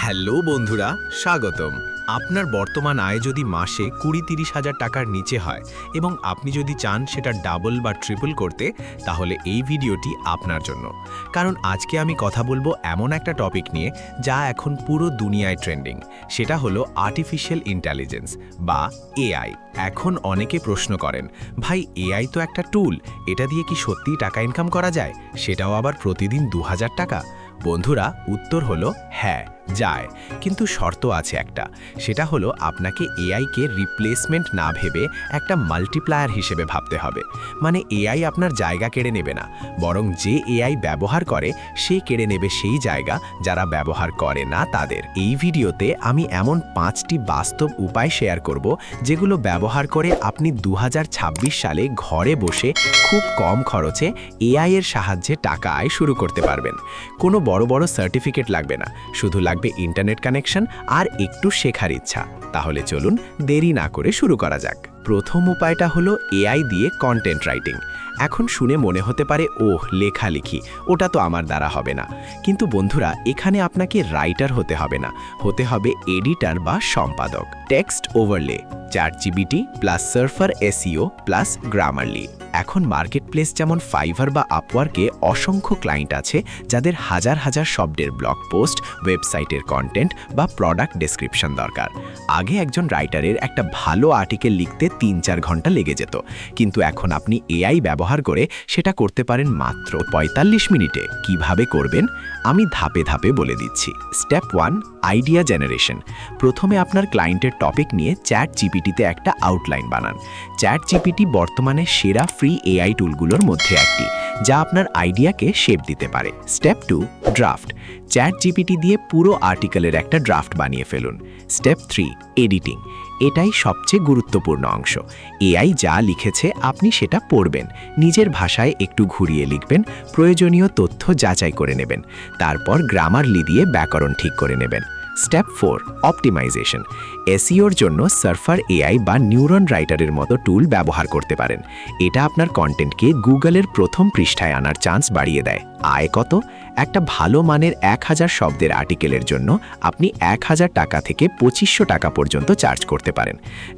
Hello বন্ধুরা, স্বাগতম। আপনার বর্তমান আয় যদি মাসে 20-30 হাজার টাকার নিচে হয় এবং আপনি যদি চান সেটা ডাবল বা ট্রিপল করতে, তাহলে এই ভিডিওটি আপনার জন্য। কারণ আজকে আমি কথা বলবো এমন একটা টপিক নিয়ে যা এখন পুরো দুনিয়ায় ট্রেন্ডিং। সেটা হলো আর্টিফিশিয়াল ইন্টেলিজেন্স বা এআই। এখন অনেকে প্রশ্ন করেন, ভাই এআই তো একটা টুল, এটা দিয়ে কি সত্যিই টাকা ইনকাম করা যায়, সেটাও আবার প্রতিদিন 2000 টাকা? বন্ধুরা, উত্তর হলো হ্যাঁ, যায়, কিন্তু শর্ত আছে একটা। সেটা হলো আপনাকে এআইকে রিপ্লেসমেন্ট না ভেবে একটা মাল্টিপ্লায়ার হিসেবে ভাবতে হবে। মানে এআই আপনার জায়গা কেড়ে নেবে না, বরং যে এআই ব্যবহার করে সে কেড়ে নেবে সেই জায়গা যারা ব্যবহার করে না তাদের। এই ভিডিওতে আমি এমন 5টি বাস্তব উপায় শেয়ার করব যেগুলো ব্যবহার করে আপনি 2026 সালে ঘরে বসে খুব কম খরচে এআই এর সাহায্যে টাকা আয় শুরু করতে পারবেন। কোনো বড় বড় সার্টিফিকেট লাগবে না, শুধু লাগবে ইন্টারনেট কানেকশন আর একটু শেখার ইচ্ছা। তাহলে চলুন দেরি না করে শুরু করা যাক। প্রথম উপায়টা হলো এআই দিয়ে কন্টেন্ট রাইটিং। এখন শুনে মনে হতে পারে, ওহ, লেখালেখি, ওটা তো আমার দ্বারা হবে না। কিন্তু বন্ধুরা, এখানে আপনাকে রাইটার হতে হবে না, হতে হবে এডিটর বা সম্পাদক। Text overlay, ChatGPT plus surfer SEO plus Grammarly. এখন মার্কেটপ্লেস যেমন ফাইভার বা আপওয়ার্কে অসংখ্য ক্লায়েন্ট আছে যাদের হাজার হাজার শব্দের ব্লগ পোস্ট, ওয়েবসাইটের কন্টেন্ট বা প্রোডাক্ট ডেসক্রিপশন দরকার। আগে একজন রাইটারের একটা ভালো আর্টিকেল লিখতে 3-4 ঘন্টা লেগে যেত, কিন্তু এখন আপনি এআই ব্যবহার করে সেটা করতে পারেন মাত্র 45 মিনিটে। কিভাবে করবেন আমি ধাপে ধাপে বলে দিচ্ছি। Step 1, idea generation. প্রথমে আপনার ক্লায়েন্টের টপিক নিয়ে চ্যাটজিপিটিতে একটা আউটলাইন বানান। চ্যাটজিপিটি বর্তমানে সেরা ফ্রি এআই টুলগুলোর মধ্যে একটি, যা আপনার আইডিয়াকে শেপ দিতে পারে। Step 2, draft. চ্যাটজিপিটি দিয়ে পুরো আর্টিকেলের একটা ড্রাফট বানিয়ে ফেলুন। Step 3, editing. এটাই সবচেয়ে গুরুত্বপূর্ণ অংশ। এআই যা লিখেছে আপনি সেটা পড়বেন, নিজের ভাষায় একটু ঘুরিয়ে লিখবেন, প্রয়োজনীয় তথ্য যাচাই করে নেবেন, তারপর গ্রামারলি দিয়ে ব্যাকরণ ঠিক করে নেবেন। Step 4, optimisation. এসইওর জন্য সার্ফার এআই বা নিউরন রাইটারের মতো টুল ব্যবহার করতে পারেন। এটা আপনার কন্টেন্টকে গুগলের প্রথম পৃষ্ঠায় আনার চান্স বাড়িয়ে দেয়। আয় কত? একটা ভালো মানের 1000 শব্দের আর্টিকেলের জন্য আপনি 1000 টাকা থেকে 2500 টাকা পর্যন্ত চার্জ করতে পারেন।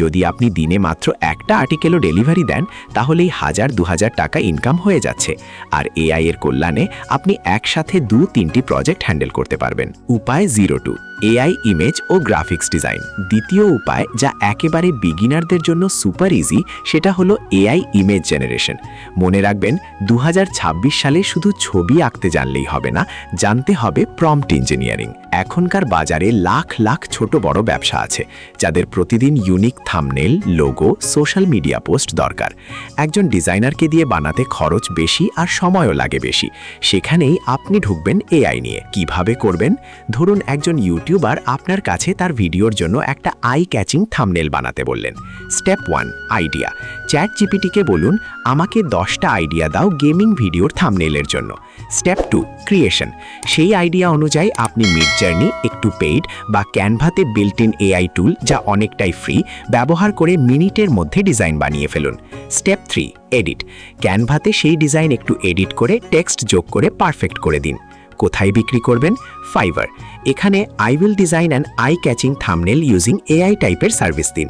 যদি আপনি দিনে মাত্র একটা আর্টিকেলও ডেলিভারি দেন, তাহলেই 1000-2000 টাকা ইনকাম হয়ে যাচ্ছে। আর এআই এর কল্যাণে আপনি একসাথে 2-3টি প্রজেক্ট হ্যান্ডেল করতে পারবেন। উপায় 02, এআই ইমেজ ও গ্রাফিক্স ডিজাইন। দ্বিতীয় উপায়, যা একেবারে বিগিনারদের জন্য সুপার ইজি, সেটা হলো এআই ইমেজ জেনারেশন। মনে রাখবেন, 2026 সালে শুধু ছবি আঁকতে জানলেই হবে না, জানতে হবে প্রম্পট ইঞ্জিনিয়ারিং। এখনকার বাজারে লাখ লাখ ছোট বড় ব্যবসা আছে যাদের প্রতিদিন unique thumbnail, logo, social media post দরকার। একজন ডিজাইনারকে দিয়ে বানাতে খরচ বেশি আর সময়ও লাগে বেশি। সেখানেই আপনি ঢুকবেন এআই নিয়ে। কিভাবে করবেন? ধরুন একজন ইউটিউবার আপনার কাছে তার ভিডিওর জন্য একটা আই ক্যাচিং থাম্বনেল বানাতে বললেন। Step 1, idea. চ্যাটজিপিটিকে বলুন, আমাকে 10টা আইডিয়া দাও গেমিং ভিডিওর থাম্বনেলের জন্য। Step 2, creation. সেই আইডিয়া অনুযায়ী আপনি মিডজার্নি, একটু পেইড বা ক্যানভাতে বিল্ট ইন এআই টুল, যা অনেকটাই ফ্রি, ব্যবহার করে মিনিটের মধ্যে ডিজাইন বানিয়ে ফেলুন। Step 3, edit. ক্যানভাতে সেই ডিজাইন একটু এডিট করে টেক্সট যোগ করে পারফেক্ট করে দিন। কোথায় বিক্রি করবেন? ফাইভার। এখানে I will design an eye catching thumbnail using AI টাইপের সার্ভিস দিন।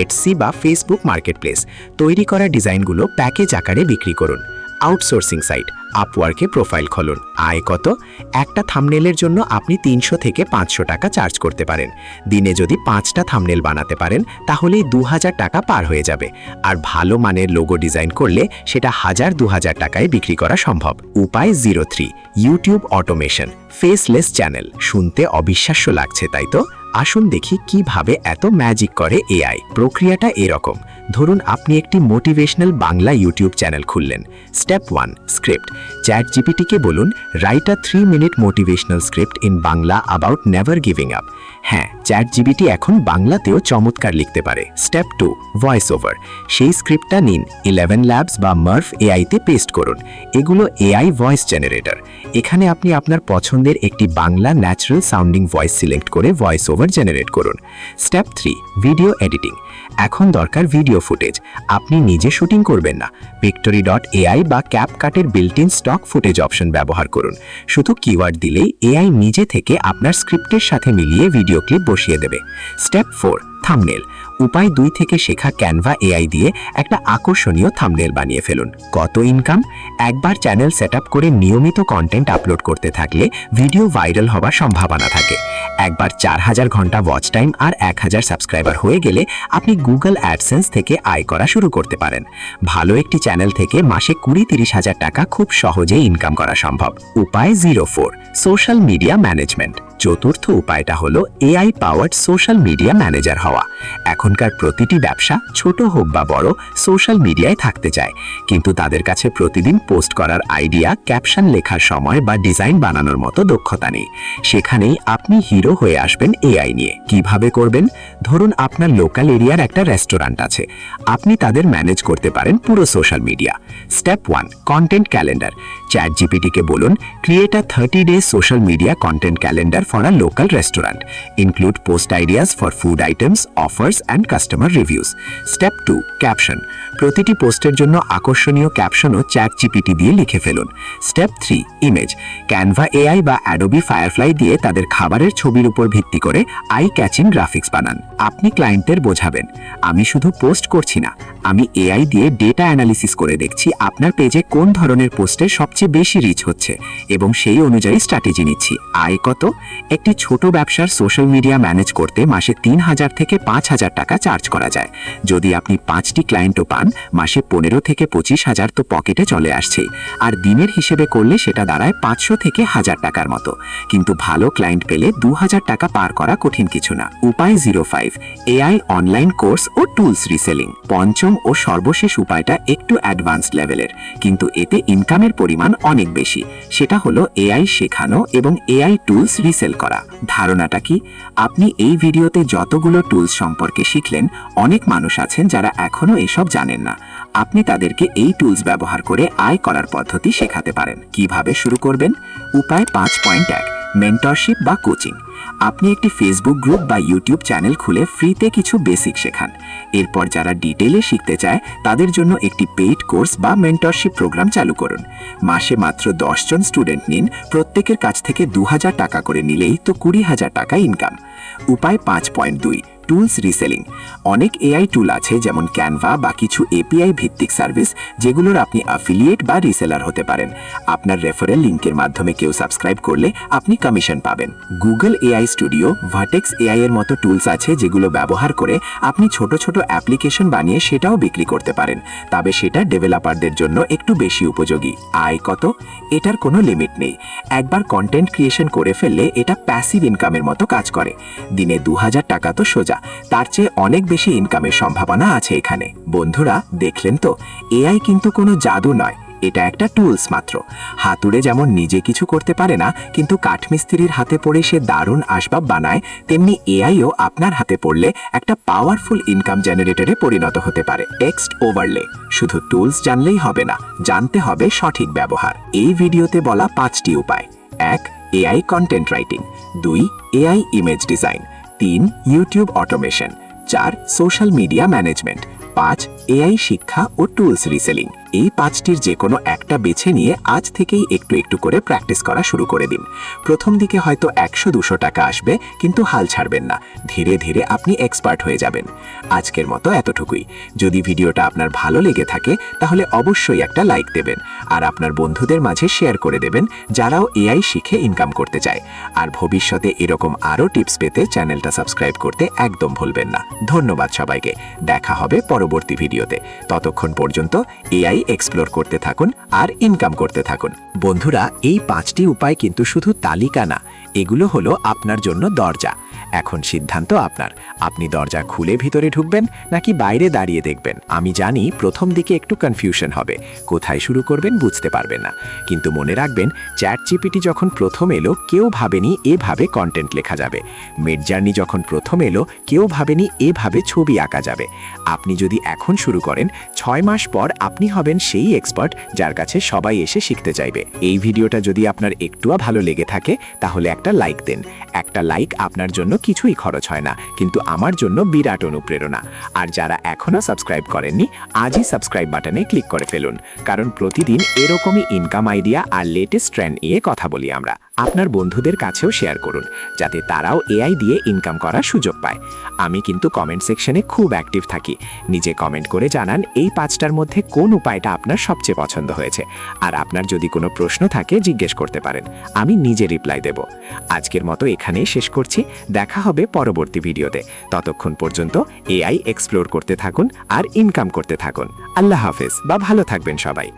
এটসি বা ফেসবুক মার্কেটপ্লেস। তৈরি করা ডিজাইনগুলো প্যাকেজ আকারে বিক্রি করুন। আউটসোর্সিং সাইট, আপওয়ার্কে প্রোফাইল খুলুন। আয় কত? একটা থাম্বনেলের জন্য আপনি 300 থেকে 500 টাকা চার্জ করতে পারেন। দিনে যদি 5টা থাম্বনেল বানাতে পারেন, তাহলেই 2000 টাকা পার হয়ে যাবে। আর ভালো মানের লোগো ডিজাইন করলে সেটা 1000-2000 টাকায় বিক্রি করা সম্ভব। উপায় 03, ইউটিউব অটোমেশন। Faceless channel. শুনতে অবিশ্বাস্য লাগছে, তাই তো? আসুন দেখি কিভাবে এত ম্যাজিক করে এআই। প্রক্রিয়াটা এরকম। ধরুন আপনি একটি মোটিভেশনাল বাংলা ইউটিউব চ্যানেল খুললেন। Step 1, script. চ্যাটজিপিটিকে বলুন, write a three minute motivational script in Bangla about never giving up. হ্যাঁ, চ্যাটজিপিটি এখন বাংলাতেও চমৎকার লিখতে পারে। Step 2, voice over. সেই স্ক্রিপ্টটা নিন, 11 ল্যাবস বা মার্ফ এআইতে পেস্ট করুন। এগুলো এআই ভয়েস জেনারেটর। এখানে আপনি আপনার পছন্দের একটি Bangla natural sounding voice select করে ভয়েস ওভার জেনারেট করুন। Step 3, video editing. এখন দরকার ভিডিও ভিডিও ফুটেজ। আপনি নিজে শুটিং করবেন না, Pictory.ai বা CapCut-এর built in stock footage option ব্যবহার করুন। শুধু কিওয়ার্ড দিলেই এআই নিজে থেকে আপনার স্ক্রিপ্টের সাথে মিলিয়ে ভিডিও ক্লিপ বসিয়ে দেবে। Step 4, thumbnail. উপায় 2 থেকে শেখা ক্যানভা এআই দিয়ে একটা আকর্ষণীয় থাম্বনেল বানিয়ে ফেলুন। কত ইনকাম? একবার চ্যানেল সেট আপ করে নিয়মিত কন্টেন্ট আপলোড করতে থাকলে ভিডিও ভাইরাল হবার সম্ভাবনা থাকে। একবার 4000 ঘন্টা ওয়াচ টাইম আর 1000 সাবস্ক্রাইবার হয়ে গেলে আপনি গুগল অ্যাডসেন্স থেকে আয় করা শুরু করতে পারেন। ভালো একটি চ্যানেল থেকে মাসে 20-30 হাজার টাকা খুব সহজেই ইনকাম করা সম্ভব। উপায় 04, সোশ্যাল মিডিয়া ম্যানেজমেন্ট। চতুর্থ উপায়টা হলো AI powered social media manager হওয়া। এখনকার প্রতিটি ব্যবসা, ছোট হোক বা বড়, সোশ্যাল মিডিয়ায় থাকতে চায়, কিন্তু তাদের কাছে প্রতিদিন পোস্ট করার আইডিয়া, ক্যাপশন লেখার সময় বা ডিজাইন বানানোর মতো দক্ষতা নেই। সেখানেই আপনি হিরো হয়ে আসবেন এআই নিয়ে। কিভাবে করবেন? ধরুন আপনার লোকাল এরিয়ার একটা রেস্টুরেন্ট আছে, আপনি তাদের ম্যানেজ করতে পারেন পুরো social media. Step 1, content calendar. ChatGPT-কে বলুন, create a 30 days social media content calendar for a local restaurant. Include post ideas for food items, offers and customer reviews. Step 2, caption. প্রতিটি পোস্টের জন্য আকর্ষণীয় ক্যাপশনও ChatGPT দিয়ে লিখে ফেলুন। Step 3, image. ক্যানভা এআই বা অ্যাডোবি ফায়ারফ্লাই দিয়ে তাদের খাবারের ছবির উপর ভিত্তি করে আই ক্যাচিং গ্রাফিক্স বানান। আপনি ক্লায়েন্টদের বোঝাবেন, আমি শুধু পোস্ট করছি না, আমি এআই দিয়ে ডেটা অ্যানালিসিস করে দেখছি আপনার পেজে কোন ধরনের পোস্টের সবচেয়ে বেশি রিচ হচ্ছে এবং সেই অনুযায়ী স্ট্র্যাটেজি নিচ্ছি। আয় কত? একটি ছোট ব্যবসার সোশ্যাল মিডিয়া ম্যানেজ করতে মাসে 3000 থেকে 5000 টাকা চার্জ করা যায়। যদি আপনি 5টি ক্লায়েন্টও পান, মাসে 15 থেকে 25,000 তো পকেটে চলে আসছেই। আর দিনের হিসেবে করলে সেটা দাঁড়ায় 500 থেকে 1000 টাকার মতো। কিন্তু ভালো ক্লায়েন্ট পেলে 2000 টাকা পার করা কঠিন কিছু না। উপায় 05, এআই অনলাইন কোর্স ও টুলস রিসেলিং। পঞ্চম ও সর্বশেষ উপায়টা একটু অ্যাডভান্সড লেভেলের, কিন্তু এতে ইনকামের পরিমাণ অনেক বেশি। সেটা হলো এআই শেখানো এবং এআই টুলস রিসেল করা। ধারণাটা কি? আপনি এই ভিডিওতে যতগুলো টুলস সম্পর্কে শিখলেন, অনেক মানুষ আছেন যারা এখনো এসব জানেন না। আপনি তাদেরকে এই টুলস ব্যবহার করে আয় করার পদ্ধতি শেখাতে পারেন। কিভাবে শুরু করবেন? উপায় 5.1, মেন্টরশিপ বা কোচিং। আপনি একটি ফেসবুক গ্রুপ বা ইউটিউব চ্যানেল খুলে ফ্রিতে কিছু বেসিক শেখান। এরপর যারা ডিটেইলে শিখতে চায় তাদের জন্য একটি পেইড কোর্স বা মেন্টরশিপ প্রোগ্রাম চালু করুন। মাসে মাত্র 10 জন স্টুডেন্ট নিন, প্রত্যেকের কাছ থেকে 2000 টাকা করে নিলেই তো 20,000 টাকা ইনকাম। উপায় 5.2, টুলস রিসেলিং। অনেক এআই টুল আছে যেমন ক্যানভা বা কিছু এপিআই ভিত্তিক সার্ভিস, যেগুলোর আপনি অ্যাফিলিয়েট বা রিসেলার হতে পারেন। আপনার রেফারেল লিংকের মাধ্যমে কেউ সাবস্ক্রাইব করলে আপনি কমিশন পাবেন। Google AI studio, vertex AI এর মতো টুলস আছে যেগুলো ব্যবহার করে আপনি ছোট ছোট অ্যাপ্লিকেশন বানিয়ে সেটাও বিক্রি করতে পারেন। তবে সেটা ডেভেলপারদের জন্য একটু বেশি উপযোগী। আয় কত? এটার কোনো লিমিট নেই। একবার কন্টেন্ট ক্রিয়েশন করে ফেললে এটা প্যাসিভ ইনকামের মতো কাজ করে। দিনে 2000 টাকা তো সোজা, তার চেয়ে অনেক বেশি ইনকামের সম্ভাবনা আছে এখানে। বন্ধুরা, দেখলেন তো, এআই কিন্তু কোনো জাদু নয়, এটা একটা টুলস মাত্র। হাতুড়ে যেমন নিজে কিছু করতে পারে না, কিন্তু কাঠমিস্ত্রির হাতে পড়ে সে দারুণ আসবাব বানায়, তেমনি এআইও আপনার হাতে পড়লে একটা পাওয়ারফুল ইনকাম জেনারেটরে পরিণত হতে পারে। Text overlay. শুধু টুলস জানলেই হবে না, জানতে হবে সঠিক ব্যবহার। এই ভিডিওতে বলা 5টি উপায়: 1, AI content writing; 2, AI image design; 3, YouTube automation; 4, social media management; 5, AI শিক্ষা ও টুলস রিসেলিং। এই 5টির যে কোনো একটা বেছে নিয়ে আজ থেকেই একটু একটু করে প্র্যাকটিস করা শুরু করে দিন। প্রথম দিকে হয়তো 100-200 টাকা আসবে, কিন্তু হাল ছাড়বেন না। ধীরে ধীরে আপনি এক্সপার্ট হয়ে যাবেন। আজকের মতো এতটুকুই। যদি ভিডিওটা আপনার ভালো লেগে থাকে তাহলে অবশ্যই একটা লাইক দেবেন, আর আপনার বন্ধুদের মাঝে শেয়ার করে দেবেন যারাও এআই শিখে ইনকাম করতে চায়। আর ভবিষ্যতে এরকম আরও টিপস পেতে চ্যানেলটা সাবস্ক্রাইব করতে একদম ভুলবেন না। ধন্যবাদ সবাইকে। দেখা হবে পরবর্তী ভিডিওতে। ততক্ষণ পর্যন্ত এআই এক্সপ্লোর করতে থাকুন আর ইনকাম করতে থাকুন। বন্ধুরা, এই 5টি উপায় কিন্তু শুধু তালিকা না, এগুলো হলো আপনার জন্য দরজা। এখন সিদ্ধান্ত আপনার। আপনি দরজা খুলে ভিতরে ঢুকবেন নাকি বাইরে দাঁড়িয়ে দেখবেন। আমি জানি প্রথম দিকে একটু কনফিউশন হবে, কোথায় শুরু করবেন বুঝতে পারবেন না। কিন্তু মনে রাখবেন, ChatGPT যখন প্রথম এলো কেউ ভাবেনি এভাবে কন্টেন্ট লেখা যাবে। মিডজার্নি যখন প্রথম এলো কেউ ভাবেনি এভাবে ছবি আঁকা যাবে। আপনি যদি এখন শুরু করেন, 6 মাস পর আপনি হবেন সেই এক্সপার্ট যার কাছে সবাই এসে শিখতে চাইবে। এই ভিডিওটা যদি আপনার একটুও ভালো লেগে থাকে তাহলে একটা লাইক দেন। একটা লাইক আপনার জন্য কিছুই খরচ হয় না, কিন্তু আমার জন্য বিরাট অনুপ্রেরণা। আর যারা এখনো সাবস্ক্রাইব করেননি, আজই সাবস্ক্রাইব বাটনে ক্লিক করে ফেলুন, কারণ প্রতিদিন এরকমই ইনকাম আইডিয়া আর লেটেস্ট ট্রেন্ড নিয়ে কথা বলি আমরা। আপনার বন্ধুদের কাছেও শেয়ার করুন, যাতে তারাও এআই দিয়ে ইনকাম করার সুযোগ পায়। আমি কিন্তু কমেন্ট সেকশনে খুব অ্যাক্টিভ থাকি। নিজে কমেন্ট করে জানান এই 5টার মধ্যে কোন উপায়টা আপনার সবচেয়ে পছন্দ হয়েছে। আর আপনার যদি কোনো প্রশ্ন থাকে জিজ্ঞেস করতে পারেন, আমি নিজে রিপ্লাই দেব। আজকের মতো এখানেই শেষ করছি, দেখা হবে পরবর্তী ভিডিওতে। ততক্ষণ পর্যন্ত এআই এক্সপ্লোর করতে থাকুন আর ইনকাম করতে থাকুন। আল্লাহ হাফেজ বা ভালো থাকবেন সবাই।